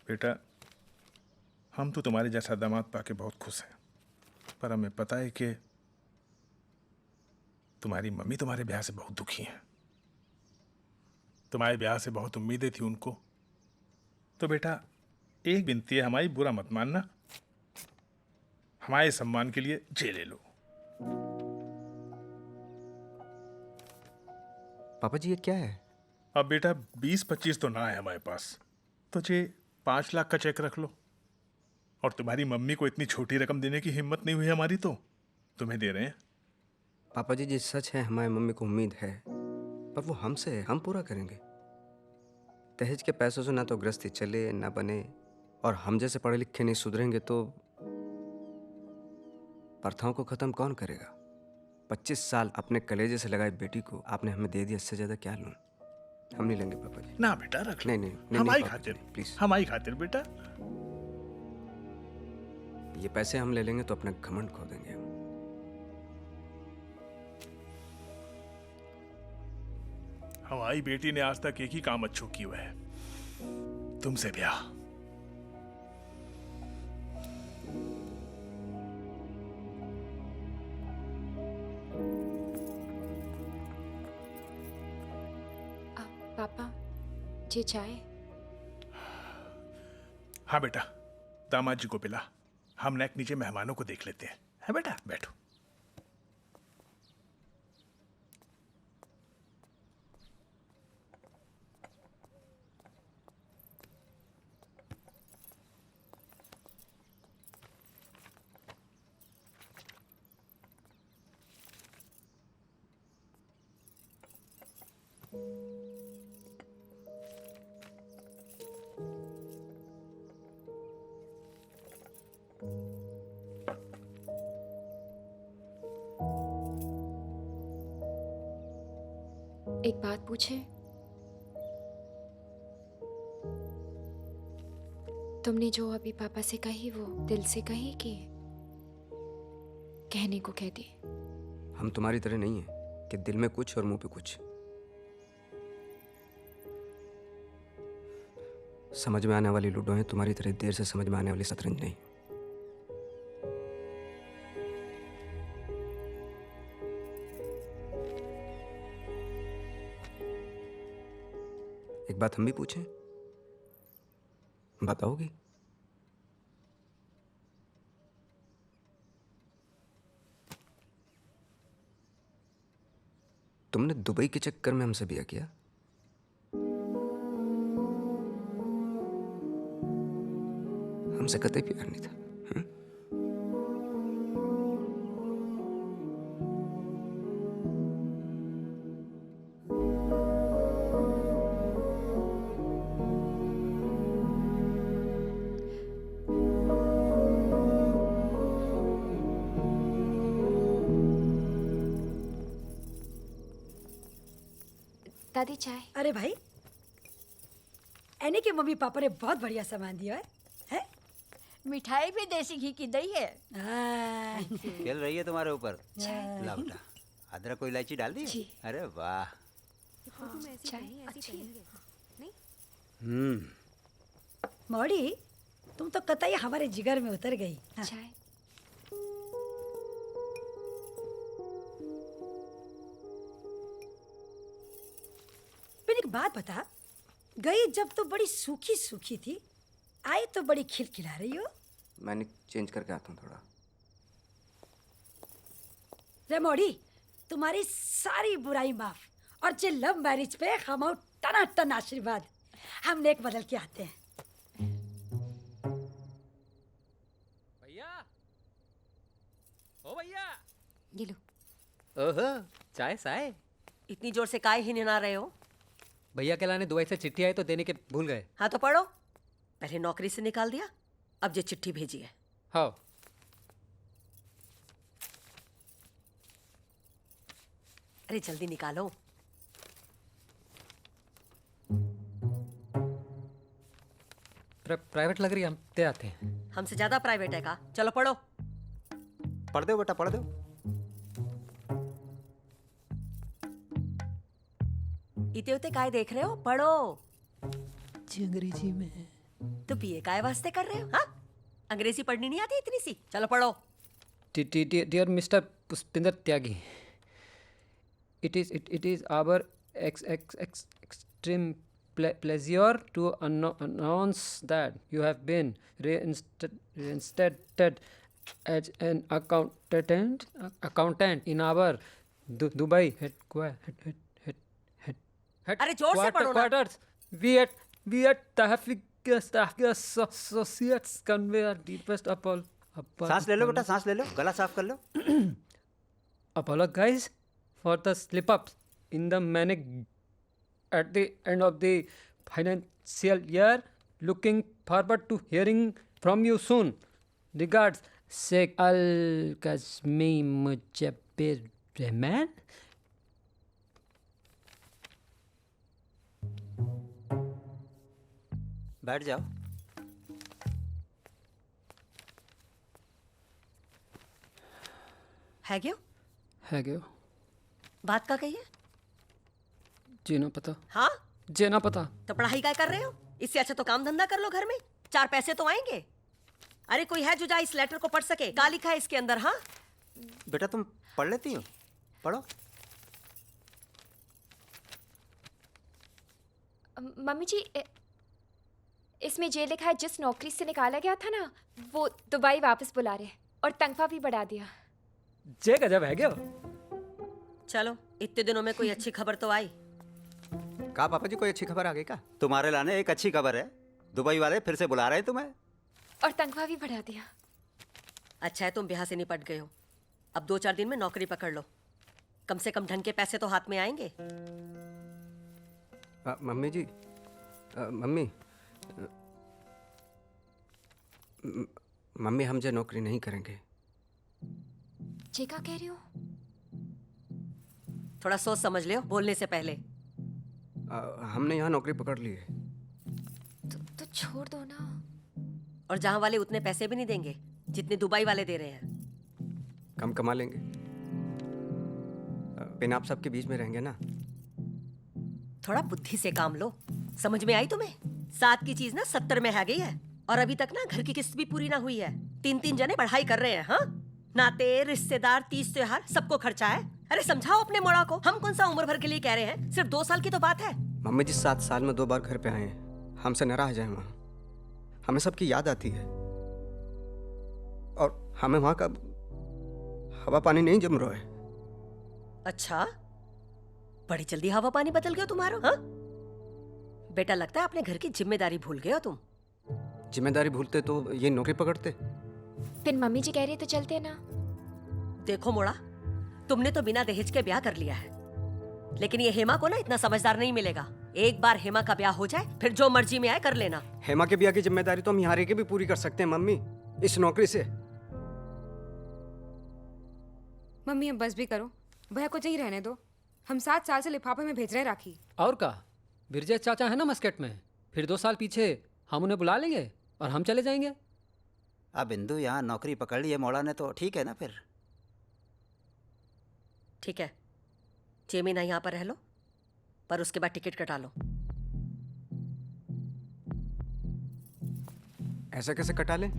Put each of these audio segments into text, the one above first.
बेटा, हम तो तुम्हारे जैसा दामाद पाके बहुत खुश हैं, पर हमें पता है कि तुम्हारी मम्मी तुम्हारे ब्याह से बहुत दुखी हैं। तुम्हारे ब्याह से बहुत उम्मीदें थी उनको। तो बेटा, एक विनती है हमारी, बुरा मत मानना। हमारे सम्मान के लिए जे ले लो। पापा जी ये क्या है? अब बेटा 20-25 तो ना है हमारे पास, तो जे 5 लाख का चेक रख लो। और तुम्हारी मम्मी को इतनी छोटी रकम देने की हिम्मत नहीं हुई हमारी, तो तुम्हें दे रहे हैं। पापा जी सच है, हमारी मम्मी को उम्मीद है, पर वो हमसे है, हम पूरा करेंगे। दहेज के पैसों से ना तो गृहस्थी चले ना बने, और हम जैसे पढ़े लिखे नहीं सुधरेंगे तो प्रथाओं को खत्म कौन करेगा? 25 साल अपने कलेजे से लगाई बेटी को आपने हमें दे दिया, इससे ज्यादा क्या लूं? हम नहीं लेंगे पापा जी। ना बेटा, रख लो। नहीं नहीं नहीं, हमारी पापा खातिर, जी, प्लीज। हमारी खातिर बेटा। ये पैसे हम ले लेंगे तो अपना घमंड खो देंगे हम। हमारी बेटी ने आज तक एक ही काम अच्छो किया है, तुमसे ब्याह। पापा जी चाय। हाँ बेटा, दामाद जी को पिला। हम नेक नीचे मेहमानों को देख लेते हैं। है बेटा, बैठो। एक बात पूछे? तुमने जो अभी पापा से कही वो दिल से कही कि कहने को कह दी? हम तुम्हारी तरह नहीं है कि दिल में कुछ और मुंह पे कुछ। समझ में आने वाली लूडो है, तुम्हारी तरह देर से समझ में आने वाली शतरंज नहीं। एक बात हम भी पूछें, बताओगी? तुमने दुबई के चक्कर में हमसे ब्याह किया? हमसे कतई प्यार नहीं था। दादी चाय। अरे भाई, एने के मम्मी पापा ने बहुत बढ़िया सामान दिया है? मिठाई भी देसी घी की दही है। खेल रही है तुम्हारे ऊपर। ला बेटा, अदरक को इलायची डाल दी। जी। अरे वाह। चाय अच्छी है। मौड़ी, तुम तो कतई हमारे जिगर में उतर गई। हाँ। चाय। फिर एक बात बता, गई जब तो बड़ी सूखी सूखी थी, आई तो बड़ी खिलखिला रही हो। मैंने चेंज करके आता हूँ थोड़ा। रे मौड़ी, तुम्हारी सारी बुराई माफ, और जे लव मैरिज पे हम टनाटन आशीर्वाद। हम नेक बदल के आते हैं। भैया, ओ भैया। ये लो। ओहो, चाय साय। इतनी जोर से काहे हिनना रहे हो? भैया के लाने दुबई से चिट्ठी आई तो देने के भूल गए। हाँ तो पढ़ो। पहले नौकरी से निकाल दिया, अब ये चिट्ठी भेजी है। हाँ। अरे जल्दी निकालो। प्राइवेट लग रही है, हम दे आते हैं। हमसे ज्यादा प्राइवेट है का? चलो पढ़ो। पढ़ दो बेटा, पढ़ दो। इते उते काय देख रहे हो? पढ़ो। जी अंग्रेजी में है। तो बीए काय वास्ते कर रहे हो? हाँ, अंग्रेजी पढ़नी नहीं आती इतनी सी? चलो पढ़ो। Dear Mr. Puspinder Tyagi, it is our extreme pleasure to announce that you have been reinstated as an accountant in our Dubai अरे जोर से पढ़ो ना। headquarters. We at Tahfiq Associates convey our deepest सांस ले लो बेटा, सांस ले लो, गला साफ कर लो। apologize for the slip ups in the manic at the end of the financial year. Looking forward to hearing from you soon. Regards, Sheikh Al Kazmi Mujabir Rahman. बैठ जाओ। है क्यों? है क्यों? बात का कही है? जीना पता, हाँ, जीना पता। तो पढ़ाई काय कर रहे हो? इससे अच्छा तो काम धंधा कर लो घर में, 4 पैसे तो आएंगे। अरे कोई है जो जा इस लेटर को पढ़ सके? क्या लिखा है इसके अंदर? हाँ, बेटा तुम पढ़ लेती हो? पढ़ो। मम्मी जी इसमें ये लिखा है जिस नौकरी से निकाला गया था ना वो दुबई वापस बुला रहे हैं और तनख्वाह भी बढ़ा दिया। जे गजब है क्यों? चलो इतने दिनों में कोई अच्छी खबर तो आई। कहा पापा जी कोई अच्छी खबर आ गई क्या? तुम्हारे लाने एक अच्छी खबर है, दुबई वाले फिर से बुला रहे हैं तुम्हें। और तनख्वाह भी बढ़ा दिया। अच्छा है तुम ब्याह से निपट गए हो। अब 2-4 दिन में नौकरी पकड़ लो, कम से कम ढंग के पैसे तो हाथ में आएंगे। मम्मी जी, मम्मी, मम्मी हम जो नौकरी नहीं करेंगे। जी क्या कह रही हो? थोड़ा सोच समझ ले बोलने से पहले। हमने यहाँ नौकरी पकड़ ली है। तो छोड़ दो ना। और जहां वाले उतने पैसे भी नहीं देंगे जितने दुबई वाले दे रहे हैं। कम कमा लेंगे, बिन आप सबके बीच में रहेंगे ना। थोड़ा बुद्धि से काम लो। समझ में आई तुम्हें? 7 की चीज ना 70 में है गई है। और अभी तक ना घर की किस्त भी पूरी ना हुई है। 3-3 जने पढ़ाई कर रहे हैं। हाँ, नाते रिश्तेदार 30 त्योहार सबको खर्चा है। अरे समझाओ अपने मोड़ा को। हम कौन सा उम्र भर के लिए कह रहे हैं, सिर्फ 2 साल की तो बात है। मम्मी जी 7 साल में 2 बार घर पे आए हैं, हमसे नाराज हैं वहाँ। हमें सबकी याद आती है और हमें वहाँ का हवा पानी नहीं जम रहा है। अच्छा, बड़ी जल्दी हवा पानी बदल गया तुम्हारा? हाँ बेटा, लगता है अपने घर की जिम्मेदारी भूल गए हो तुम। जिम्मेदारी भूलते तो ये नौकरी पकड़ते। फिर मम्मी जी कह रही तो चलते ना। देखो मोड़ा, तुमने तो बिना दहेज के ब्याह कर लिया है, लेकिन ये हेमा को ना इतना समझदार नहीं मिलेगा। एक बार हेमा का ब्याह हो जाए फिर जो मर्जी में आए कर लेना। हेमा के ब्याह की जिम्मेदारी तो हम यहाँ रह के भी पूरी कर सकते हैं मम्मी, इस नौकरी से। मम्मी अब बस भी करो, भैया को यहीं रहने दो। हम 7 साल से लिफाफे में भेज रहे हैं राखी। और का बिरजे चाचा है ना मस्कट में, फिर 2 साल पीछे हम उन्हें बुला लेंगे और हम चले जाएंगे। अब बिंदु यहाँ नौकरी पकड़ ली है मोड़ा ने, तो ठीक है ना फिर। ठीक है, 6 महीना यहाँ पर रह लो, पर उसके बाद टिकट कटा लो। ऐसा कैसे कटा लें?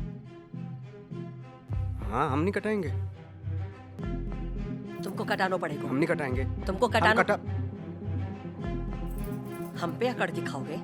हाँ, हम नहीं कटाएंगे। तुमको कटाना पड़ेगा। हम नहीं कटाएंगे। तुमको हम कटाना। कटा हम पे अकड़ दिखाओगे?